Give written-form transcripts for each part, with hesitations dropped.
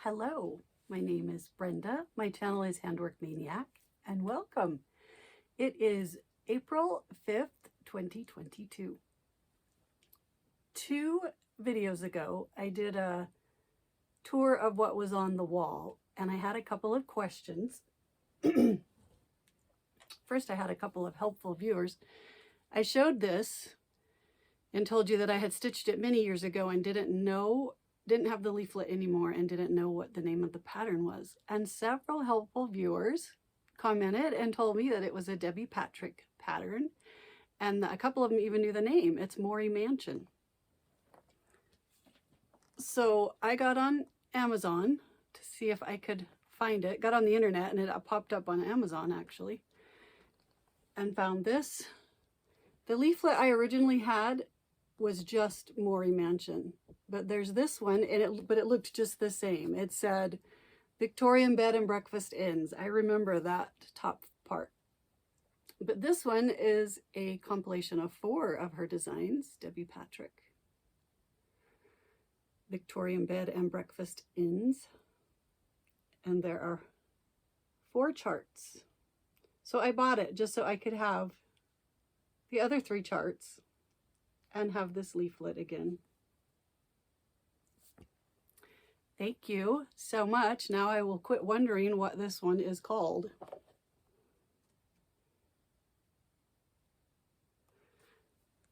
Hello, my name is Brenda. My channel is Handwork Maniac, and welcome. It is April 5th, 2022. 2 videos ago, I did a tour of what was on the wall, and I had a couple of questions. First, I had a couple of helpful viewers. I showed this and told you that I had stitched it many years ago and didn't have the leaflet anymore and didn't know what the name of the pattern was. And several helpful viewers commented and told me that it was a Debbie Patrick pattern. And a couple of them even knew the name. It's Mori Mansion. So I got on Amazon to see if I could find it. Got on the internet and it popped up on Amazon actually. And found this. The leaflet I originally had was just Mori Mansion. But there's this one, and it looked just the same. It said Victorian Bed and Breakfast Inns. I remember that top part. But this one is a compilation of 4 of her designs, Debbie Patrick. Victorian Bed and Breakfast Inns. And there are 4 charts. So I bought it just so I could have the other 3 charts and have this leaflet again. Thank you so much. Now I will quit wondering what this one is called.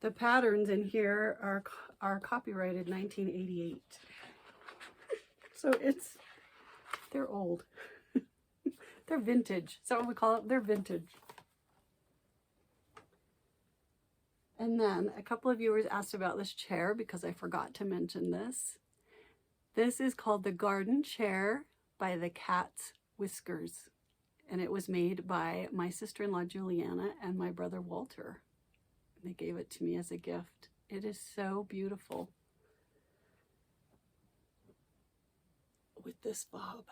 The patterns in here are copyrighted 1988. So they're old. They're vintage. Is that what we call it? They're vintage. And then a couple of viewers asked about this chair because I forgot to mention this. This is called the Garden Chair by the Cat's Whiskers. And it was made by my sister-in-law Juliana and my brother Walter. They gave it to me as a gift. It is so beautiful. With this bob.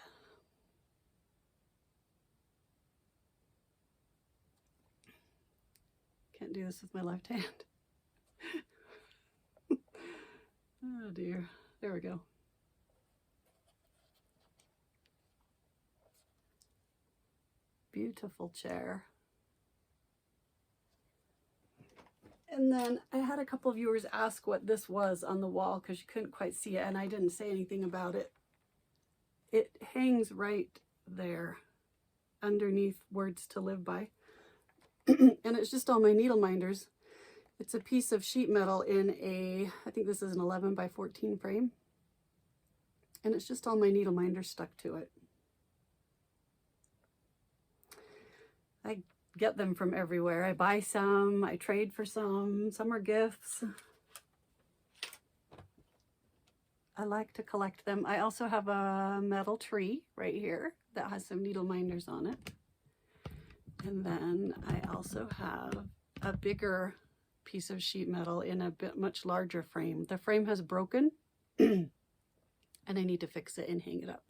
Can't do this with my left hand. Oh dear. There we go. Beautiful chair. And then I had a couple of viewers ask what this was on the wall because you couldn't quite see it, and I didn't say anything about it. It hangs right there underneath Words to Live By. And it's just all my Needleminders. It's a piece of sheet metal in I think this is an 11 by 14 frame. And it's just all my Needleminders stuck to it. I get them from everywhere. I buy some, I trade for some are gifts. I like to collect them. I also have a metal tree right here that has some Needleminders on it. And then I also have a bigger piece of sheet metal in a much larger frame. The frame has broken and I need to fix it and hang it up.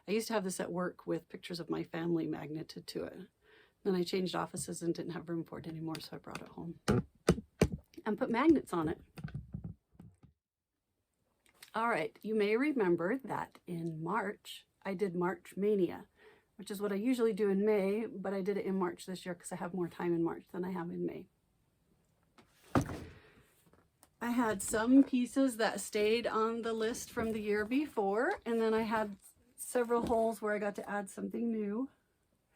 I used to have this at work with pictures of my family magneted to it. Then I changed offices and didn't have room for it anymore, so I brought it home and put magnets on it. All right, you may remember that in March, I did March Mania, which is what I usually do in May, but I did it in March this year because I have more time in March than I have in May. I had some pieces that stayed on the list from the year before, and then I had several holes where I got to add something new.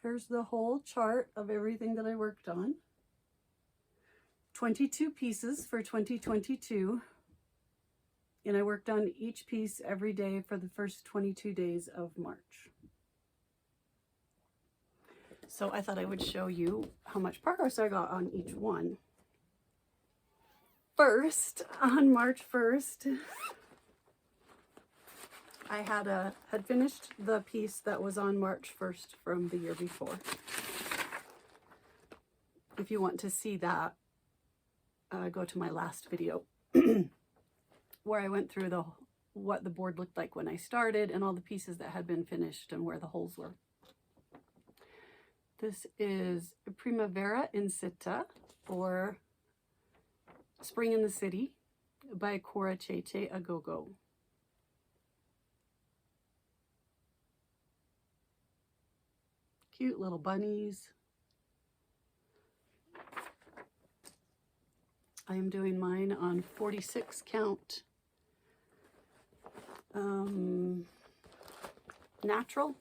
Here's the whole chart of everything that I worked on. 22 pieces for 2022. And I worked on each piece every day for the first 22 days of March. So I thought I would show you how much progress I got on each one. First, on March 1st, I had finished the piece that was on March 1st from the year before. If you want to see that, go to my last video where I went through what the board looked like when I started and all the pieces that had been finished and where the holes were. This is Primavera in Città, or Spring in the City by Cora Cheche Agogo. cute little bunnies. I am doing mine on 46 count natural.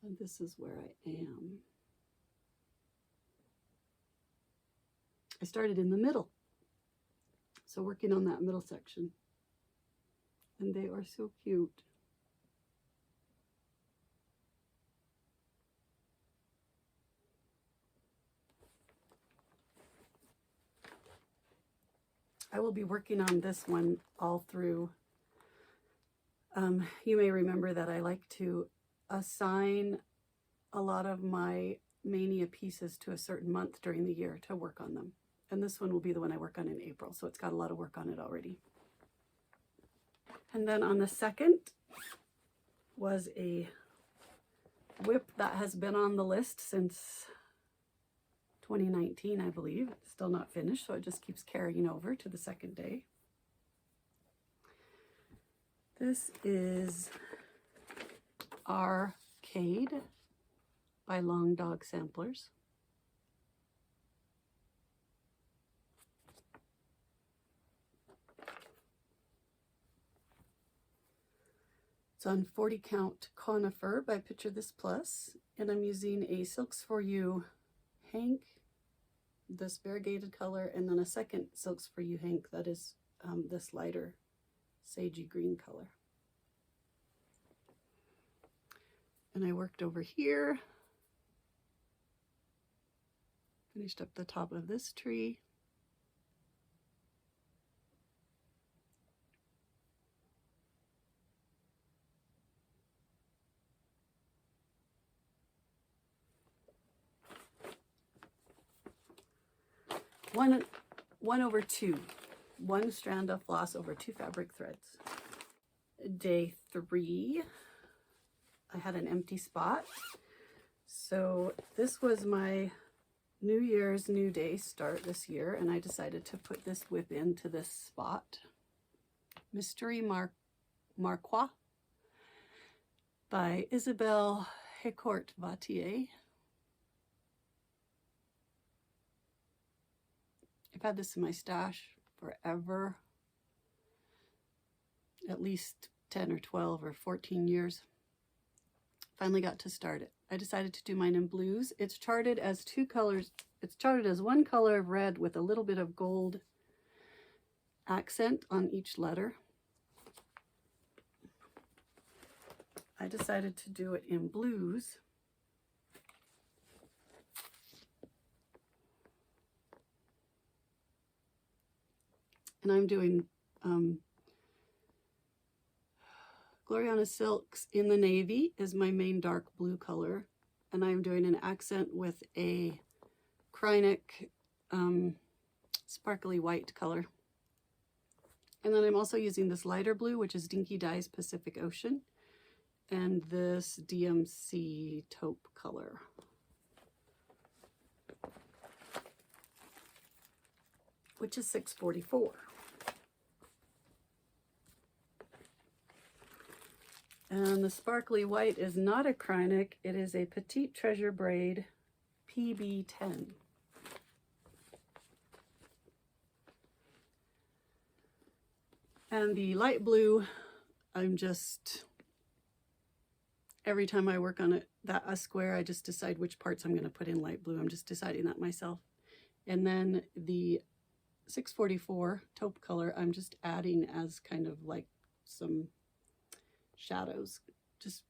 And this is where I am. I started in the middle, so working on that middle section. And they are so cute. I will be working on this one all through. You may remember that I like to assign a lot of my Mania pieces to a certain month during the year to work on them. And this one will be the one I work on in April, so it's got a lot of work on it already. And then on the second was a WIP that has been on the list since 2019, I believe. It's still not finished, so it just keeps carrying over to the second day. This is R-Kade by Long Dog Samplers. It's on 40 count Conifer by Picture This Plus, and I'm using a Silks For You hank, this variegated color, and then a second Silks For You hank that is this lighter sagey green color. And I worked over here, finished up the top of this tree. One over two, one strand of floss over 2 fabric threads. Day 3, I had an empty spot. So this was my New Year's New Day start this year, and I decided to put this WIP into this spot. Mystery Markwa by Isabelle Hecourt-Vatier. I've had this in my stash forever, at least 10 or 12 or 14 years. Finally got to start it. I decided to do mine in blues. It's charted as 2 colors. It's charted as 1 color of red with a little bit of gold accent on each letter. I decided to do it in blues. And I'm doing Gloriana Silks in the navy is my main dark blue color. And I'm doing an accent with a Krynic sparkly white color. And then I'm also using this lighter blue, which is Dinky Dye's Pacific Ocean, and this DMC taupe color. Which is 644. And the sparkly white is not a Krynic, it is a Petite Treasure Braid PB10. And the light blue, I'm just, every time I work on it, a square, I just decide which parts I'm going to put in light blue. I'm just deciding that myself. And then the 644 taupe color, I'm just adding as kind of like some shadows, just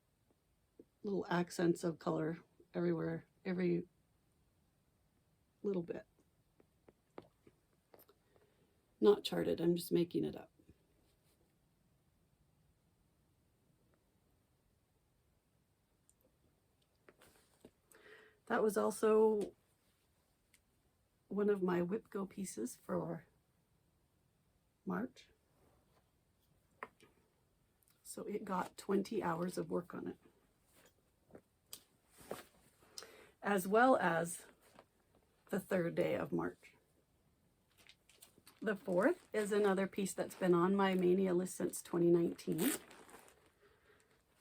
little accents of color everywhere, every little bit. Not charted, I'm just making it up. That was also one of my WIP Go pieces for March. So it got 20 hours of work on it, as well as the 3rd day of March. The 4th is another piece that's been on my Mania list since 2019.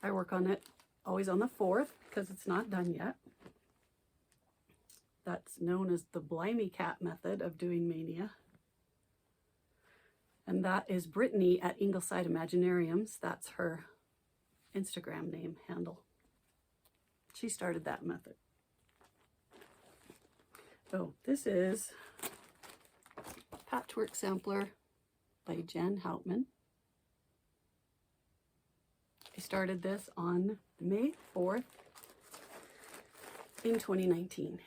I work on it always on the 4th because it's not done yet. That's known as the Blimey Cat method of doing Mania. And that is Brittany at Ingleside Imaginariums. That's her Instagram name handle. She started that method. Oh, this is Patchwork Sampler by Jan Houtman. I started this on May 4th in 2019.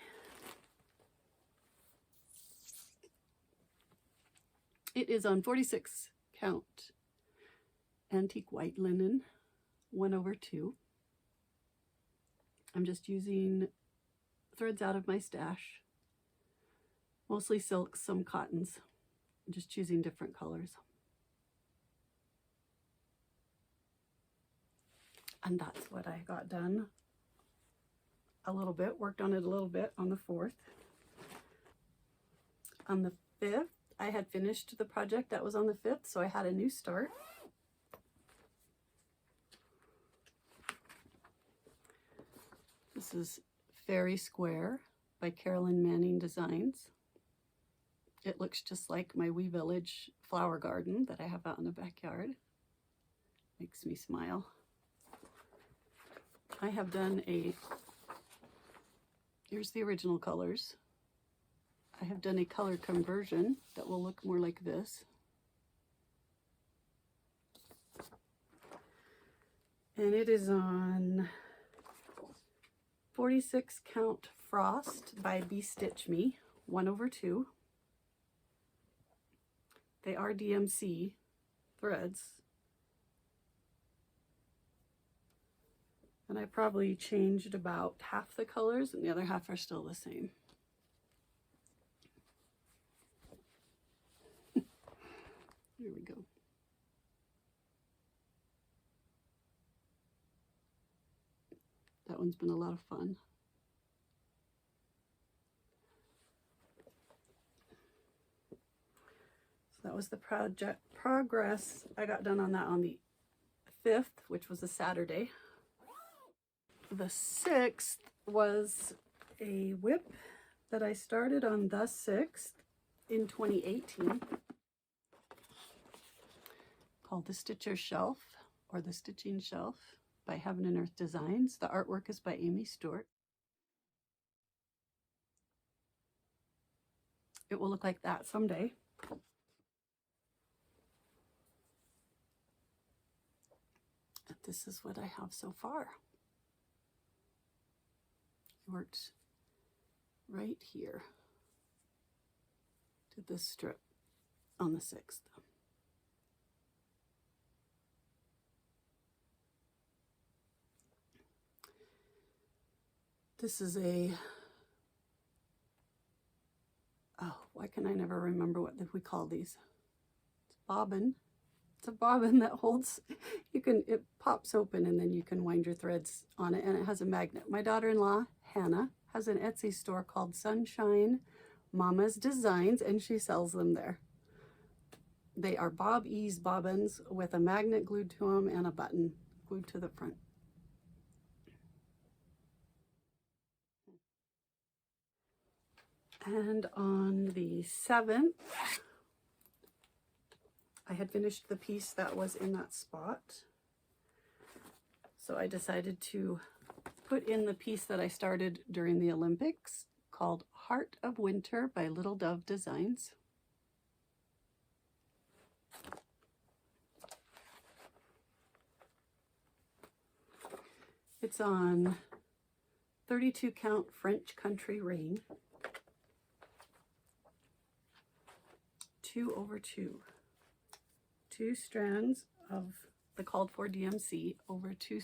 It is on 46 count antique white linen, 1/2. I'm just using threads out of my stash, mostly silks, some cottons. I'm just choosing different colors. And that's what I got done a little bit, worked on it a little bit on the 4th. On the 5th, I had finished the project that was on the 5th, so I had a new start. This is Fairy Square by Carolyn Manning Designs. It looks just like my Wee Village flower garden that I have out in the backyard. Makes me smile. I have done here's the original colors. I have done a color conversion that will look more like this. And it is on 46 count Frost by Be Stitch Me, 1/2. They are DMC threads. And I probably changed about half the colors and the other half are still the same. Here we go. That one's been a lot of fun. So that was the progress I got done on that on the 5th, which was a Saturday. The 6th was a WIP that I started on the 6th in 2018 called the Stitcher Shelf, or the Stitching Shelf by Heaven and Earth Designs. The artwork is by Amy Stewart. It will look like that someday. And this is what I have so far. It worked right here to this strip on the 6th. This is a, oh, why can I never remember what we call these? It's bobbin. It's a bobbin that holds, it pops open and then you can wind your threads on it, and it has a magnet. My daughter-in-law, Hannah, has an Etsy store called SunshineMamasDesigns, and she sells them there. They are Bob Ease bobbins with a magnet glued to them and a button glued to the front. And on the 7th, I had finished the piece that was in that spot. So I decided to put in the piece that I started during the Olympics called Heart of Winter by Little Dove Designs. It's on 32 count French Country Rain. 2/2. 2 strands of the called for DMC over 2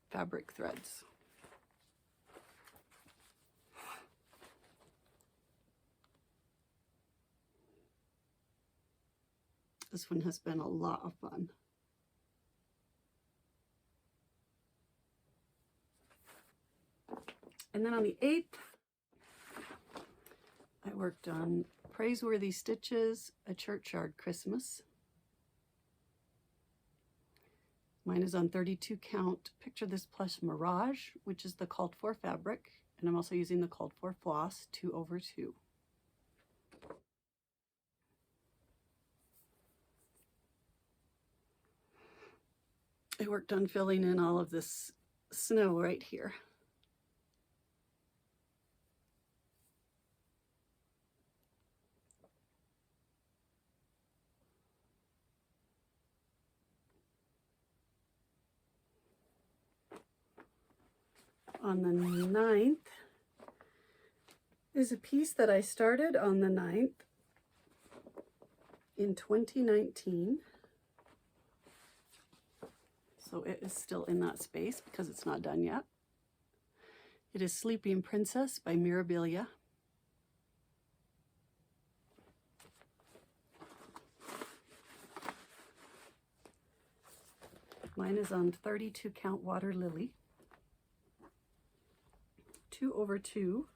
fabric threads. This one has been a lot of fun. And then on the 8th, I worked on Praiseworthy Stitches, A Churchyard Christmas. Mine is on 32 count. Picture This Plush Mirage, which is the called for fabric. And I'm also using the called for floss, 2/2. I worked on filling in all of this snow right here. On the 9th is a piece that I started on the 9th in 2019. So it is still in that space because it's not done yet. It is Sleeping Princess by Mirabilia. Mine is on 32 count Water Lily. 2/2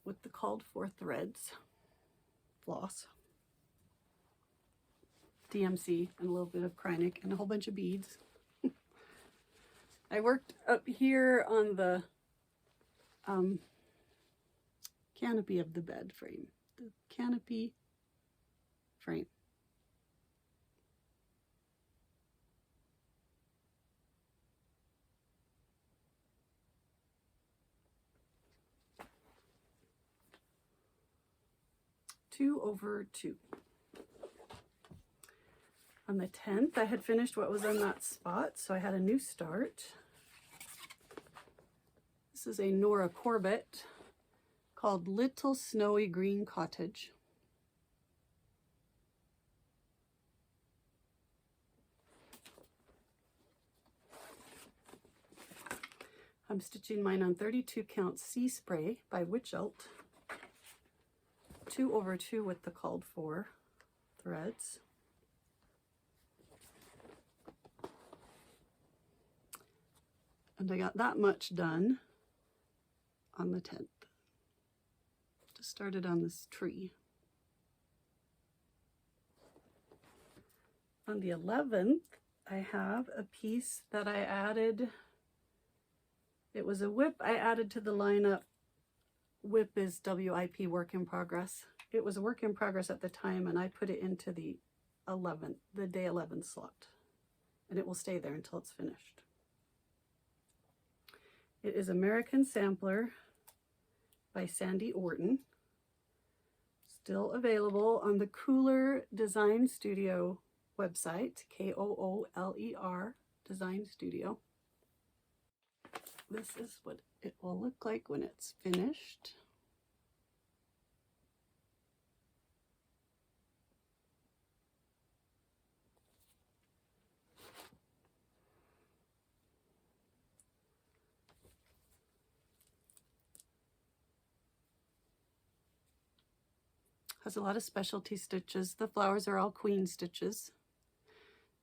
with the called for threads, floss, DMC, and a little bit of Kreinik and a whole bunch of beads. I worked up here on the canopy of the bed frame, the canopy frame. Two over 2. On the 10th, I had finished what was on that spot, so I had a new start. This is a Nora Corbett called Little Snowy Green Cottage. I'm stitching mine on 32 count Sea Spray by Witchelt. 2/2 with the called for threads. And I got that much done on the 10th. Just started on this tree. On the 11th, I have a piece that I added. It was a WIP I added to the lineup. WIP is WIP, work in progress. It was a work in progress at the time, and I put it into the 11th, the day 11 slot, and it will stay there until it's finished. It is American Sampler by Sandy Orton. Still available on the Cooler Design Studio website, Kooler Design Studio. This is what it will look like when it's finished. Has a lot of specialty stitches. The flowers are all queen stitches.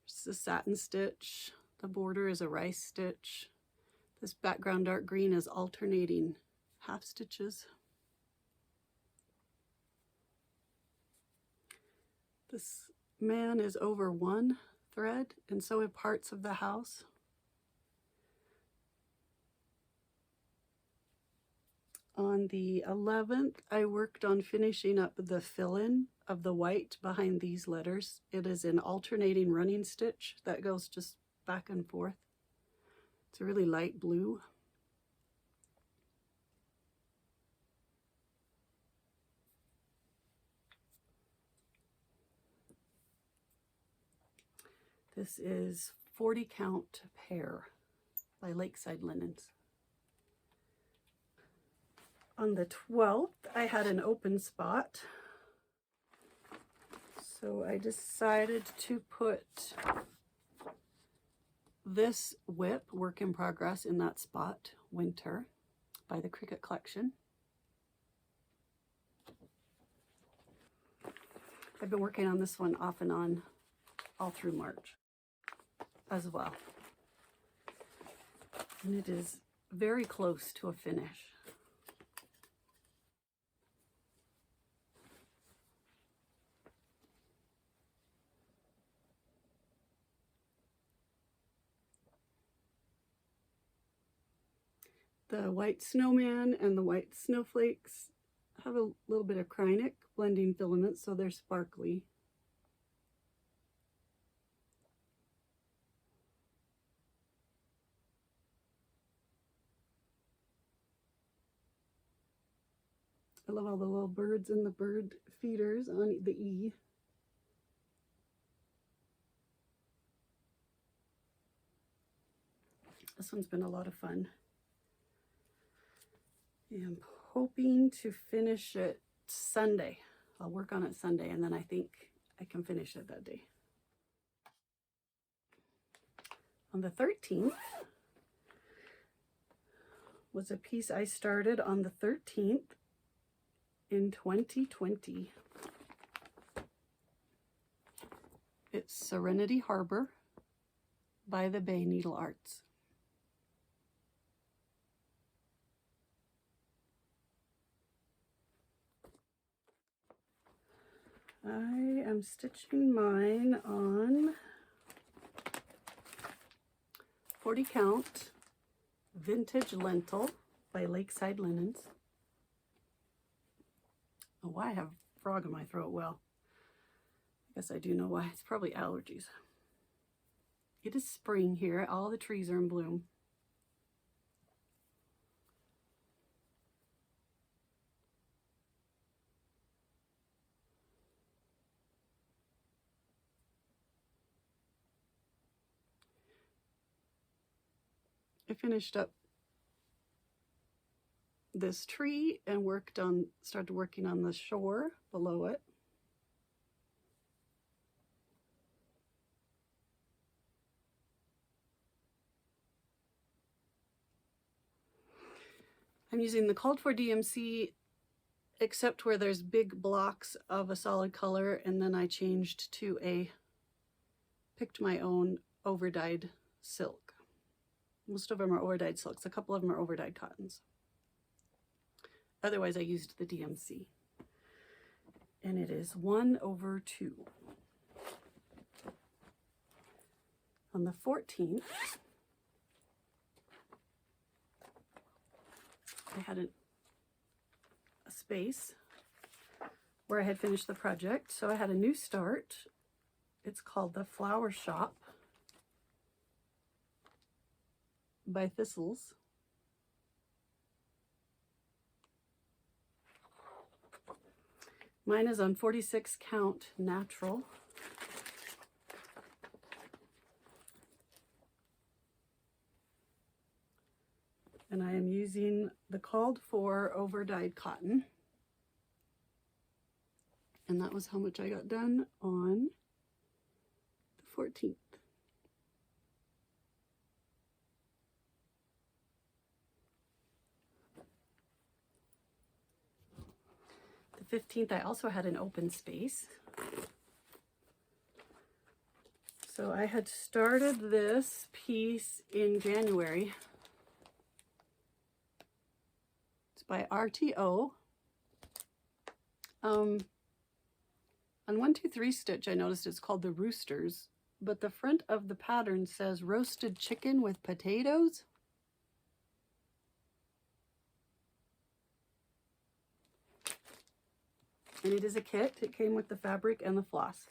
There's a satin stitch. The border is a rice stitch. This background dark green is alternating half stitches. This man is over 1 thread, and so are parts of the house. On the 11th, I worked on finishing up the fill-in of the white behind these letters. It is an alternating running stitch that goes just back and forth. It's a really light blue. This is 40 count Pear by Lakeside Linens. On the 12th, I had an open spot, so I decided to put this WIP, work in progress, in that spot, Winter, by the Cricut Collection. I've been working on this one off and on all through March as well, and it is very close to a finish. The white snowman and the white snowflakes have a little bit of Krynic blending filaments, so they're sparkly. I love all the little birds and the bird feeders on the E. This one's been a lot of fun. I'm hoping to finish it Sunday. I'll work on it Sunday, and then I think I can finish it that day. On the 13th was a piece I started on the 13th in 2020. It's Serenity Harbor by the Bay Needle Arts. I am stitching mine on 40 count vintage lentil by Lakeside Linens. Oh, why I have frog in my throat? Well, I guess I do know why. It's probably allergies. It is spring here. All the trees are in bloom. I finished up this tree and started working on the shore below it. I'm using the called for DMC except where there's big blocks of a solid color, and then I changed to picked my own overdyed silk. Most of them are overdyed silks. A couple of them are overdyed cottons. Otherwise, I used the DMC. And it is 1/2. On the 14th, I had a space where I had finished the project. So I had a new start. It's called the Flower Shop by Thistles. Mine is on 46 count natural. And I am using the called for overdyed cotton. And that was how much I got done on the 14th. The 15th, I also had an open space. So I had started this piece in January. It's by RTO. On 123 stitch, I noticed it's called the Roosters, but the front of the pattern says roasted chicken with potatoes. And it is a kit. It came with the fabric and the floss.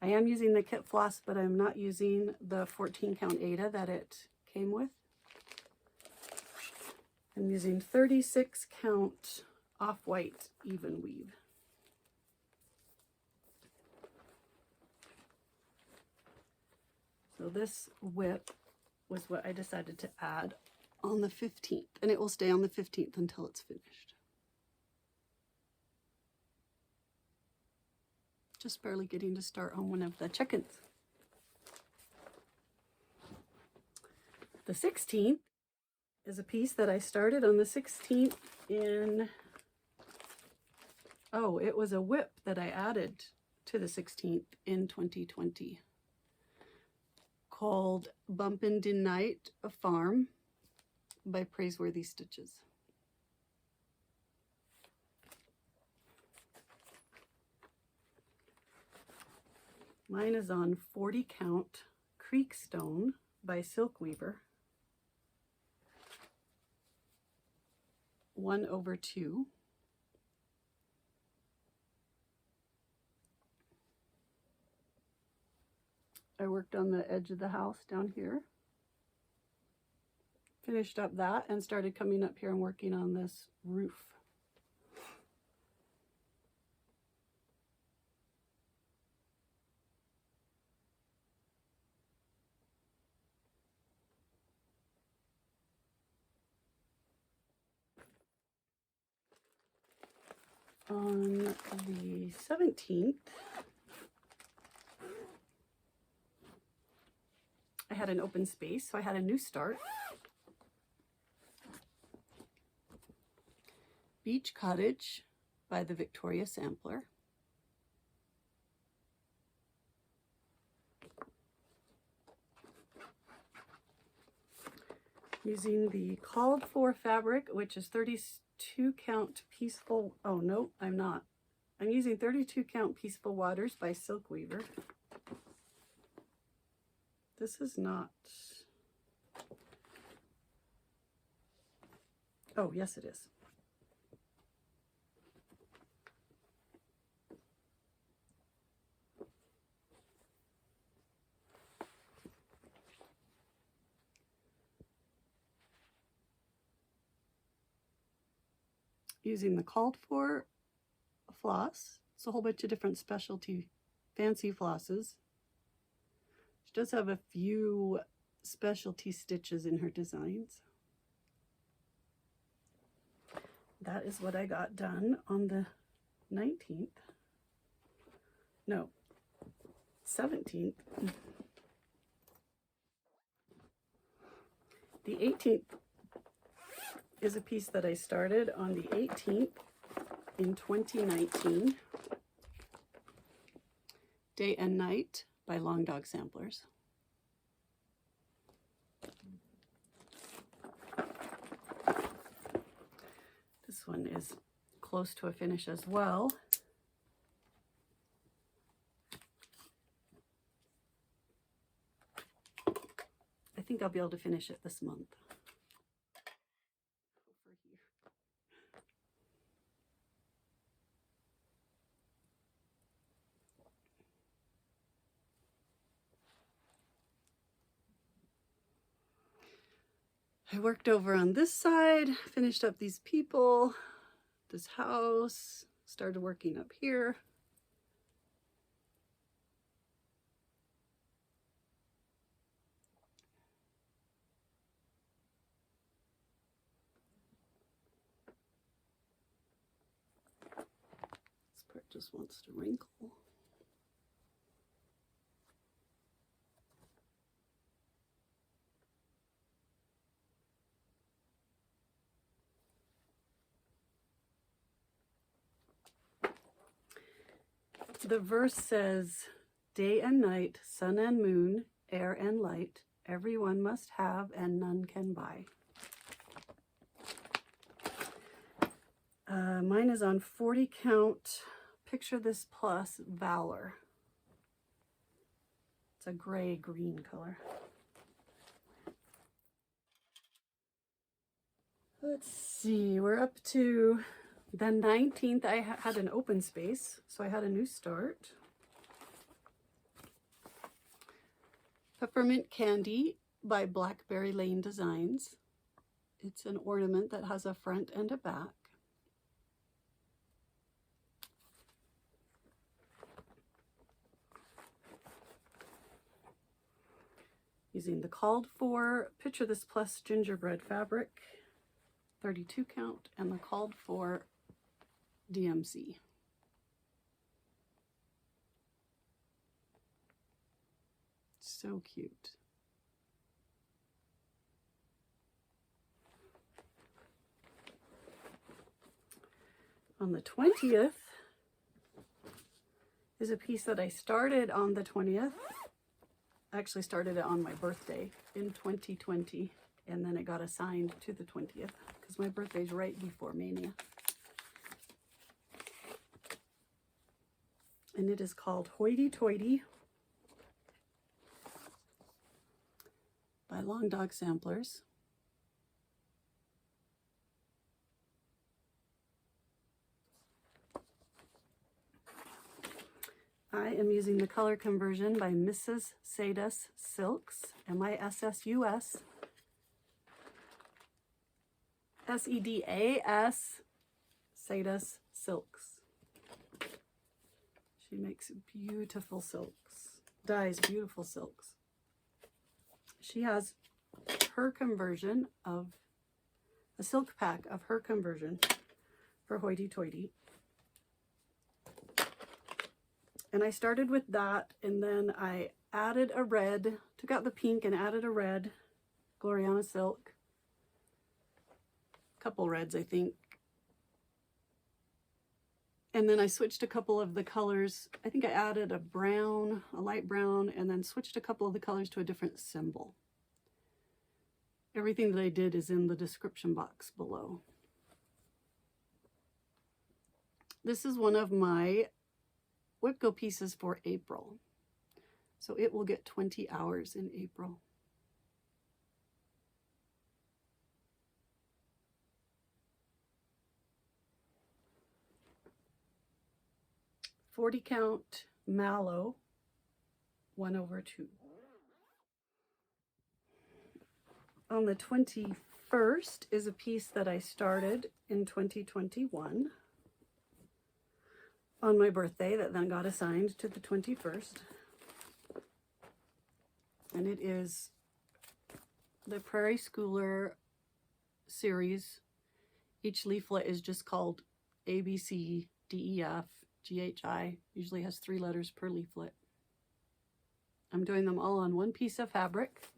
I am using the kit floss, but I'm not using the 14 count Aida that it came with. I'm using 36 count off-white Evenweave. So this WIP was what I decided to add on the 15th, and it will stay on the 15th until it's finished. Just barely getting to start on one of the chickens. The 16th is a piece that I started on the 16th in, oh, it was a WIP that I added to the 16th in 2020 called Bumpin' de Night a Farm by Praiseworthy Stitches. Mine is on 40 count Creekstone by Silk Weaver. 1/2. I worked on the edge of the house down here. Finished up that and started coming up here and working on this roof. On the 17th, I had an open space, so I had a new start. Beach Cottage by the Victoria Sampler. Using the called for fabric, which is 32 count peaceful, oh no, I'm not. I'm using 32 count Peaceful Waters by Silk Weaver. This is not, oh yes it is. Using the called for floss. It's a whole bunch of different specialty fancy flosses. She does have a few specialty stitches in her designs. That is what I got done on the 19th. No, 17th. The 18th is a piece that I started on the 18th in 2019. Day and Night by Long Dog Samplers. This one is close to a finish as well. I think I'll be able to finish it this month. Over here. I worked over on this side, finished up these people, this house, started working up here. This part just wants to wrinkle. The verse says, day and night, sun and moon, air and light, everyone must have and none can buy. Mine is on 40 count, Picture This Plus Valor. It's a gray-green color. Let's see, we're up to the 19th. I had an open space, so I had a new start. Peppermint Candy by Blackberry Lane Designs. It's an ornament that has a front and a back. Using the called for Picture This Plus gingerbread fabric, 32 count, and the called for DMC. So cute. On the 20th is a piece that I started on the 20th. I actually started it on my birthday in 2020, and then it got assigned to the 20th because my birthday's right before Mania. And it is called Hoity Toity by Long Dog Samplers. I am using the color conversion by Mrs. Sadas Silks, Missus Sedas Sadas Silks. She makes beautiful silks, dyes beautiful silks. She has her conversion of a silk pack of her conversion for Hoity Toity. And I started with that, and then I added a red, took out the pink and added a red Gloriana silk. A couple reds, I think. And then I switched a couple of the colors. I think I added a brown, a light brown, and then switched a couple of the colors to a different symbol. Everything that I did is in the description box below. This is one of my WIP Go pieces for April. So it will get 20 hours in April. .40 count mallow 1/2. On the 21st is a piece that I started in 2021 on my birthday that then got assigned to the 21st. And it is the Prairie Schooler series. Each leaflet is just called A, B, C, D, E, F, G, H, I. Usually has 3 letters per leaflet. I'm doing them all on one piece of fabric.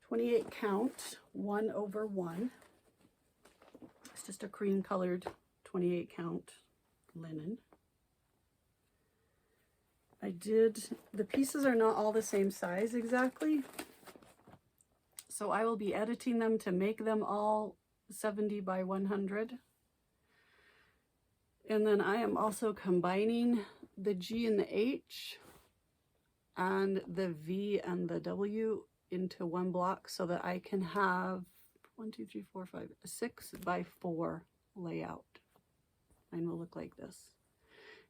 28 count, 1/1. It's just a cream colored 28 count linen. The pieces are not all the same size exactly, so I will be editing them to make them all 70 by 100. And then I am also combining the G and the H and the V and the W into one block so that I can have 1, 2, 3, 4, 5, 6 by 4 layout. Mine will look like this.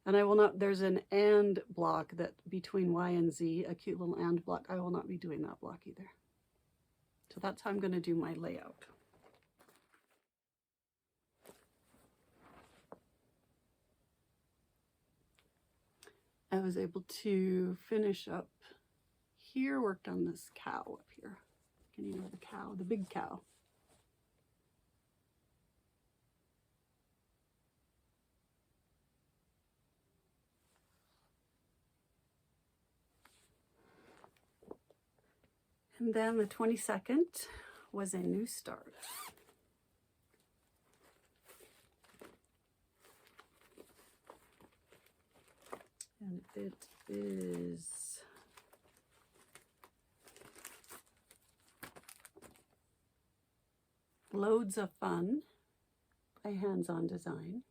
And I will not, there's an and block that between Y and Z, a cute little and block. I will not be doing that block either. So that's how I'm going to do my layout. I was able to finish up here, worked on this cow up here. Can you know the cow, the big cow? And then the 22nd was a new start. And it is Loads of Fun by Hands-On Design.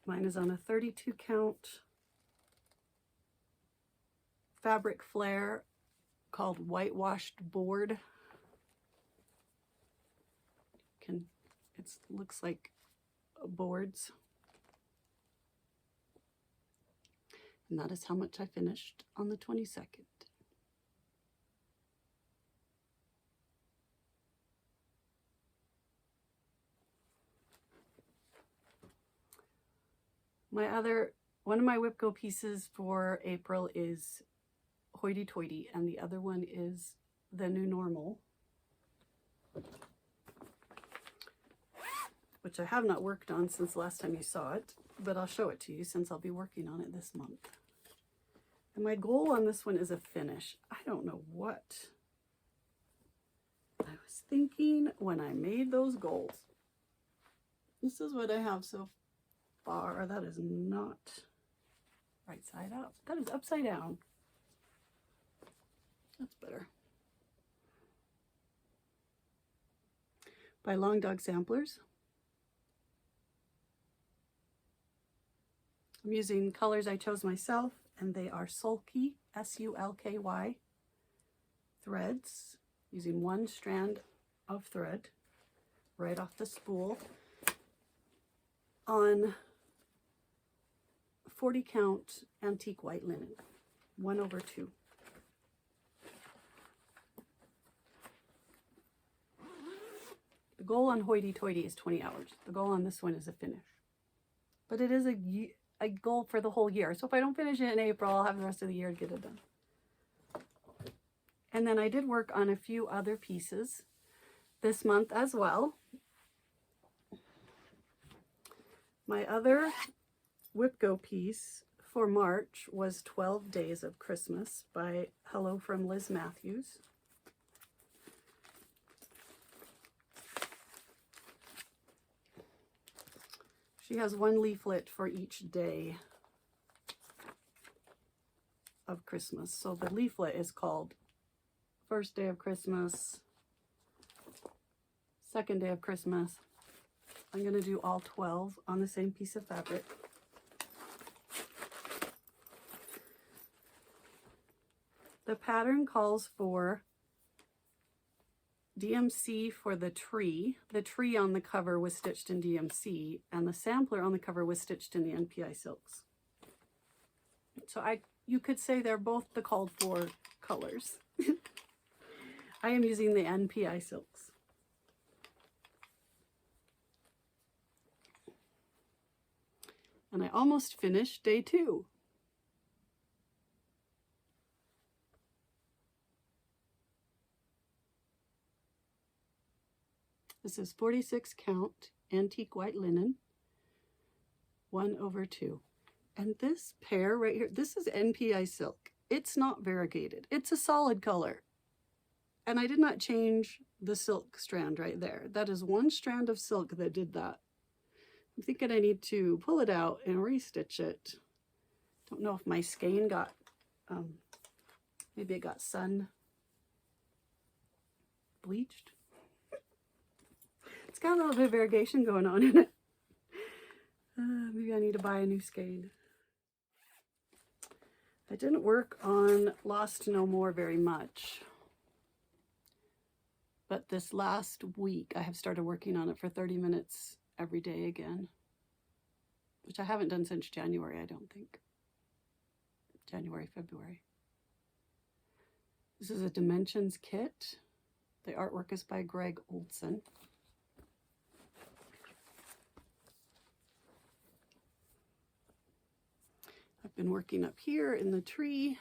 Mine is on a 32 count fabric flare called Whitewashed Board. It looks like boards. And that is how much I finished on the 22nd. One of my WIP Go pieces for April is Hoity Toity, and the other one is The New Normal, which I have not worked on since the last time you saw it, but I'll show it to you since I'll be working on it this month. And my goal on this one is a finish. I don't know what I was thinking when I made those goals. This is what I have so far. That is not right side up. That is upside down. That's better. By Long Dog Samplers. I'm using colors I chose myself, and they are Sulky, S-U-L-K-Y, threads, using one strand of thread. right off the spool on 40 count antique white linen, 1/2. The goal on Hoity Toity is 20 hours. The goal on this one is a finish. But it is a goal for the whole year. So if I don't finish it in April, I'll have the rest of the year to get it done. And then I did work on a few other pieces this month as well. My other WIP Go piece for March was 12 Days of Christmas by Hello from Liz Matthews. She has one leaflet for each day of Christmas. So the leaflet is called First Day of Christmas, Second Day of Christmas. I'm going to do all 12 on the same piece of fabric. The pattern calls for DMC for the tree. The tree on the cover was stitched in DMC, and the sampler on the cover was stitched in the NPI silks. So you could say they're both the called for colors. I am using the NPI silks. And I almost finished day 2. This is 46 count antique white linen, 1/2. And this pair right here, this is NPI silk. It's not variegated. It's a solid color. And I did not change the silk strand right there. That is one strand of silk that did that. I'm thinking I need to pull it out and restitch it. Don't know if my skein got, maybe it got sun bleached. It's got a little bit of variegation going on in it. Maybe I need to buy a new skein. I didn't work on Lost No More very much. But this last week, I have started working on it for 30 minutes every day again. Which I haven't done since January, I don't think. January, February. This is a Dimensions kit. The artwork is by Greg Olson. I've been working up here in the tree.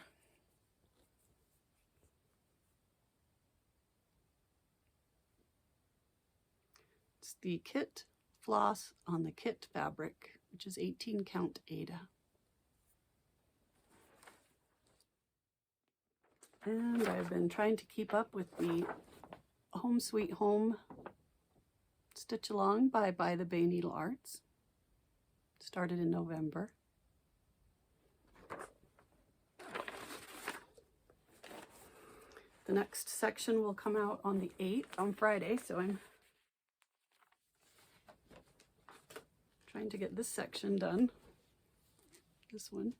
It's the kit floss on the kit fabric, which is 18 count Ada. And I've been trying to keep up with the Home Sweet Home Stitch Along by the Bay Needle Arts. Started in November. The next section will come out on the 8th, on Friday, so I'm trying to get this section done. This one.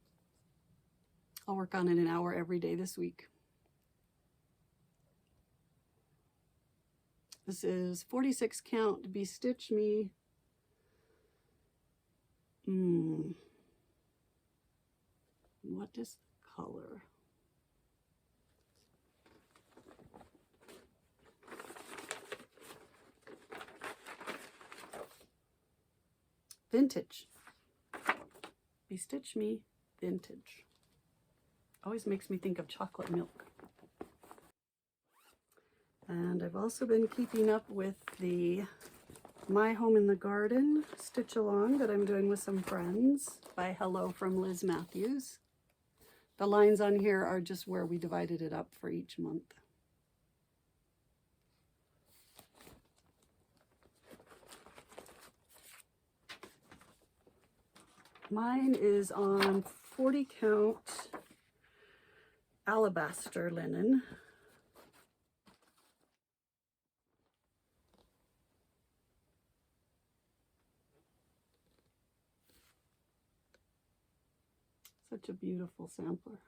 I'll work on it an hour every day this week. This is 46 count Be Stitch Me. What is the color? Vintage. Be Stitch Me Vintage. Always makes me think of chocolate milk. And I've also been keeping up with the My Home in the Garden Stitch Along that I'm doing with some friends by Hello from Liz Matthews. The lines on here are just where we divided it up for each month. Mine is on 40 count alabaster linen. Such a beautiful sampler.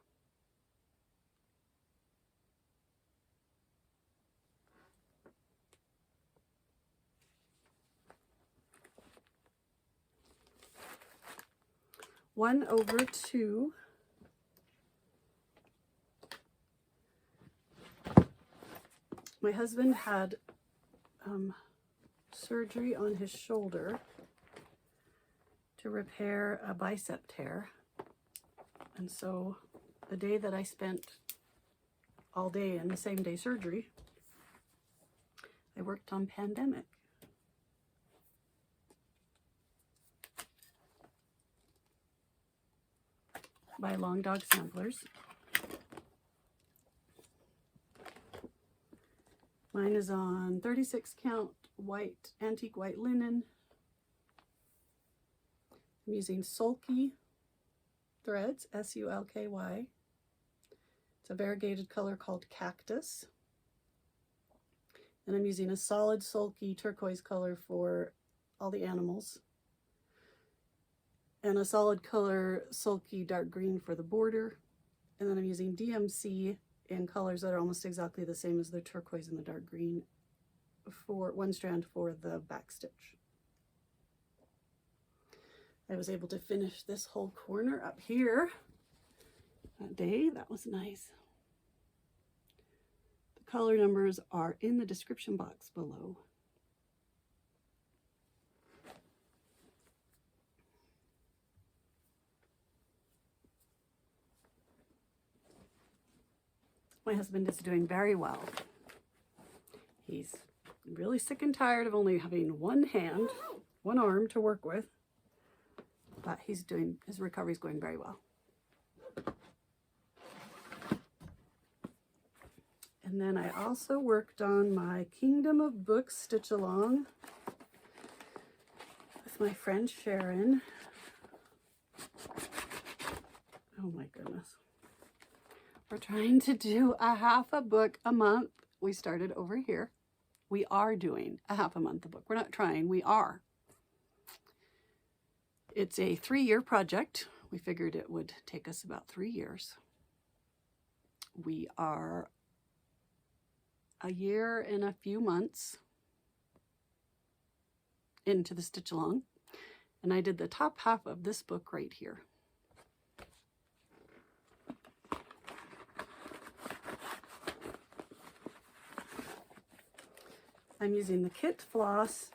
1/2. My husband had surgery on his shoulder to repair a bicep tear. And so the day that I spent all day in the same day surgery, I worked on Pandemic. By Long Dog Samplers. Mine is on 36 count white, antique white linen. I'm using Sulky threads, S-U-L-K-Y. It's a variegated color called Cactus. And I'm using a solid sulky turquoise color for all the animals. And a solid color sulky dark green for the border. And then I'm using DMC in colors that are almost exactly the same as the turquoise and the dark green for one strand for the back stitch. I was able to finish this whole corner up here that day. That was nice. The color numbers are in the description box below. My husband is doing very well. He's really sick and tired of only having one hand, one arm to work with, but his recovery is going very well. And then I also worked on my Kingdom of Books stitch along with my friend Sharon. Oh my goodness. We're trying to do a half a book a month. We started over here. We are doing a half a month a book. We're not trying, we are. It's a 3-year project. We figured it would take us about 3 years. We are a year and a few months into the stitch along. And I did the top half of this book right here. I'm using the kit floss.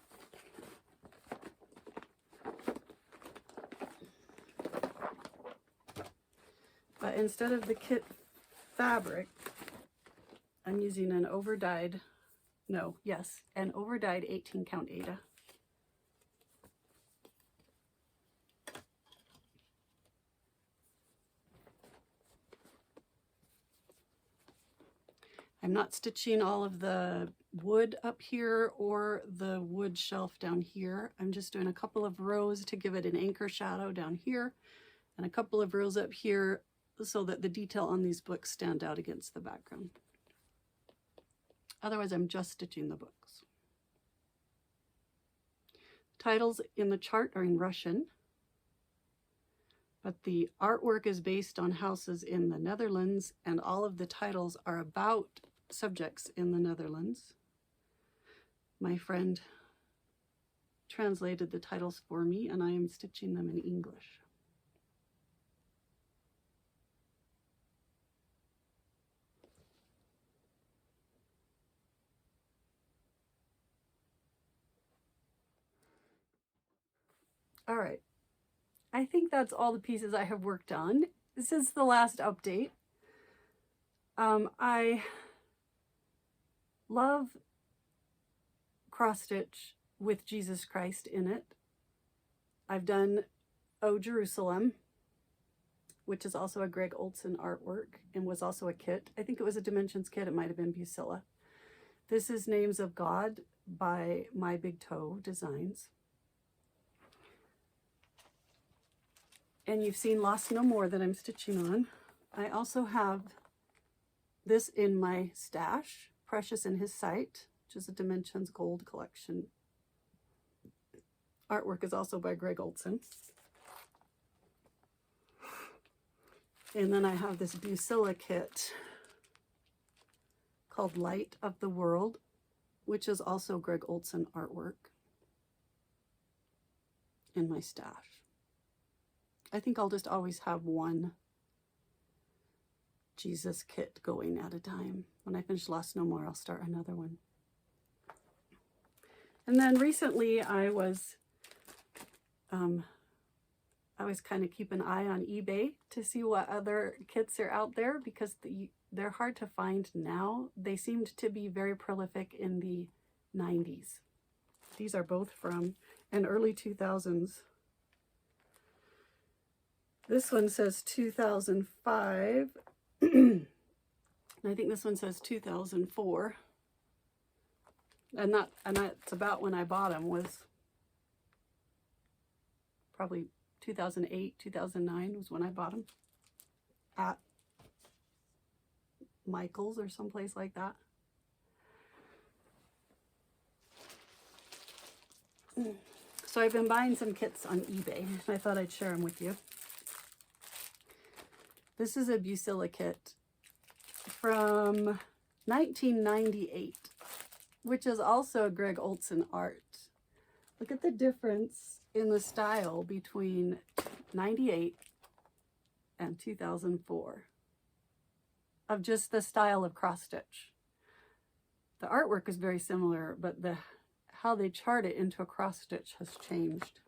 But instead of the kit fabric, I'm using an overdyed 18 count Aida. I'm not stitching all of the wood up here or the wood shelf down here. I'm just doing a couple of rows to give it an anchor shadow down here and a couple of rows up here so that the detail on these books stand out against the background. Otherwise, I'm just stitching the books. Titles in the chart are in Russian, but the artwork is based on houses in the Netherlands, and all of the titles are about subjects in the Netherlands. My friend translated the titles for me, and I am stitching them in English. All right, I think that's all the pieces I have worked on. This is the last update. I love cross stitch with Jesus Christ in it. I've done Oh Jerusalem, which is also a Greg Olson artwork and was also a kit. I think it was a Dimensions kit. It might have been Busilla. This is Names of God by My Big Toe Designs. And you've seen Lost No More that I'm stitching on. I also have this in my stash, Precious in His Sight, which is a Dimensions Gold collection. Artwork is also by Greg Olson. And then I have this Busilla kit called Light of the World, which is also Greg Olson artwork in my stash. I think I'll just always have one Jesus kit going at a time. When I finish Lost No More, I'll start another one. And then recently I was kind of keep an eye on eBay to see what other kits are out there, because they're hard to find now. They seemed to be very prolific in the 90s. These are both from an early 2000s. This one says 2005. And I think this one says 2004. And that's about when I bought them, was probably 2008, 2009 was when I bought them at Michael's or someplace like that. So I've been buying some kits on eBay, and I thought I'd share them with you. This is a Busilla kit from 1998, which is also Greg Olson art. Look at the difference in the style between 98 and 2004 of just the style of cross stitch. The artwork is very similar, but how they chart it into a cross stitch has changed.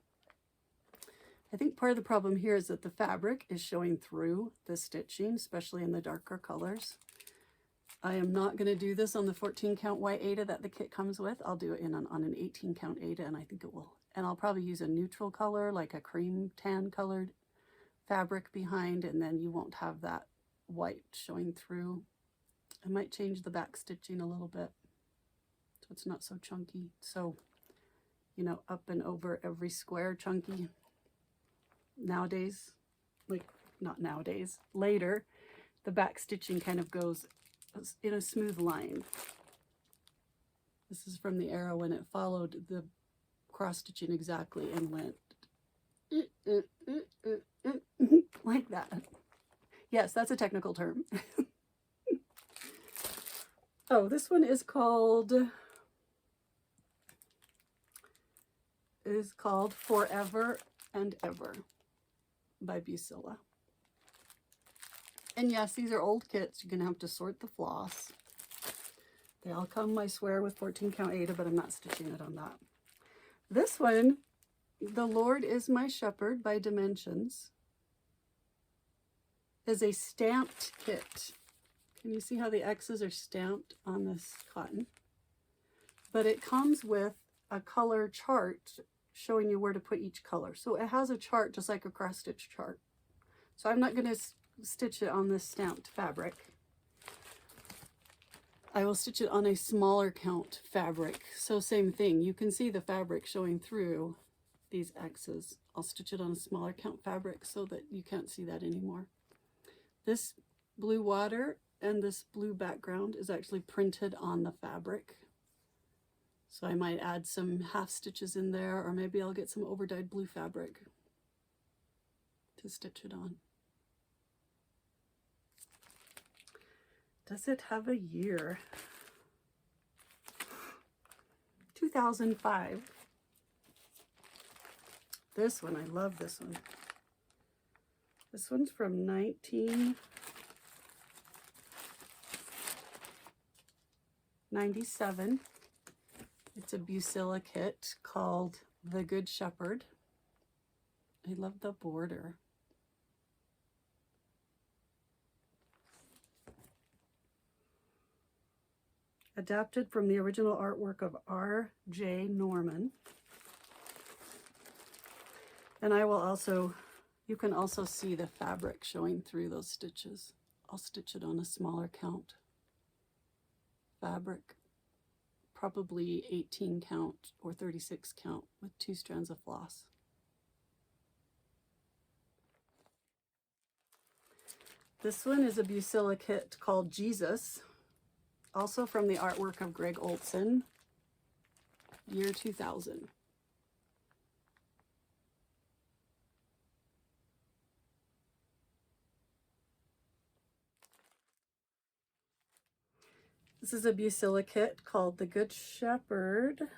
I think part of the problem here is that the fabric is showing through the stitching, especially in the darker colors. I am not going to do this on the 14 count white Aida that the kit comes with. I'll do it on an 18 count Aida, and I think it will. And I'll probably use a neutral color, like a cream tan colored fabric behind, and then you won't have that white showing through. I might change the back stitching a little bit so it's not so chunky. So, you know, up and over every square chunky. Nowadays, like not nowadays, later, the back stitching kind of goes in a smooth line. This is from the era when it followed the cross stitching exactly and went like that. Yes, that's a technical term. Oh, this one is called Forever and Ever by Busilla. And yes, these are old kits. You're gonna have to sort the floss. They all come, I swear, with 14 count Aida, but I'm not stitching it on that. This one, The Lord is My Shepherd by Dimensions, is a stamped kit. Can you see how the X's are stamped on this cotton? But it comes with a color chart showing you where to put each color. So it has a chart just like a cross stitch chart. So I'm not going to stitch it on this stamped fabric. I will stitch it on a smaller count fabric. So same thing, you can see the fabric showing through these X's. I'll stitch it on a smaller count fabric so that you can't see that anymore. This blue water and this blue background is actually printed on the fabric. So I might add some half stitches in there, or maybe I'll get some overdyed blue fabric to stitch it on. Does it have a year? 2005. This one, I love this one. This one's from 1997. It's a Busilla kit called The Good Shepherd. I love the border. Adapted from the original artwork of R.J. Norman. And I will also, you can also see the fabric showing through those stitches. I'll stitch it on a smaller count fabric, probably 18 count or 36 count with 2 strands of floss. This one is a Busilla kit called Jesus, also from the artwork of Greg Olson, year 2000. This is a Busilla kit called The Good Shepherd.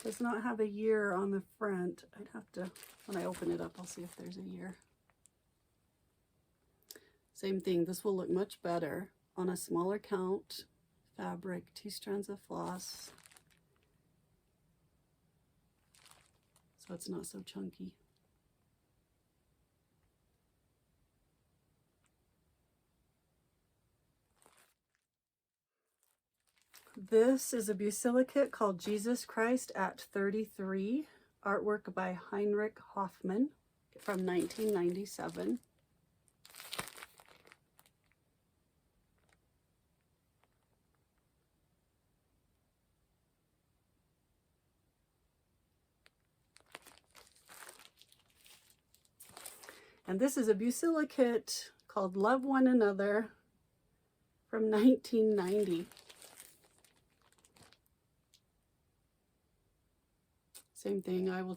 Does not have a year on the front. I'd have to, when I open it up, I'll see if there's a year. Same thing, this will look much better on a smaller count fabric, 2 strands of floss. So it's not so chunky. This is a Busilla kit called Jesus Christ at 33, artwork by Jan Houtman from 1997. And this is a Busilla kit called Love One Another from 1990. Same thing, I will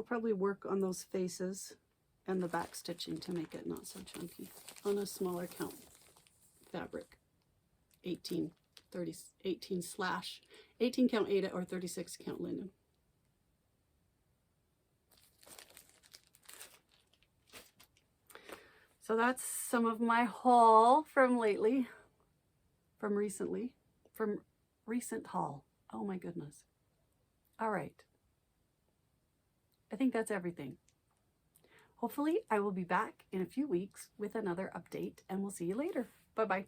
probably work on those faces and the back stitching to make it not so chunky on a smaller count fabric. 18 count 8 or 36 count linen. So that's some of my haul from recent haul. Oh my goodness. All right. I think that's everything. Hopefully I will be back in a few weeks with another update, and we'll see you later. Bye-bye.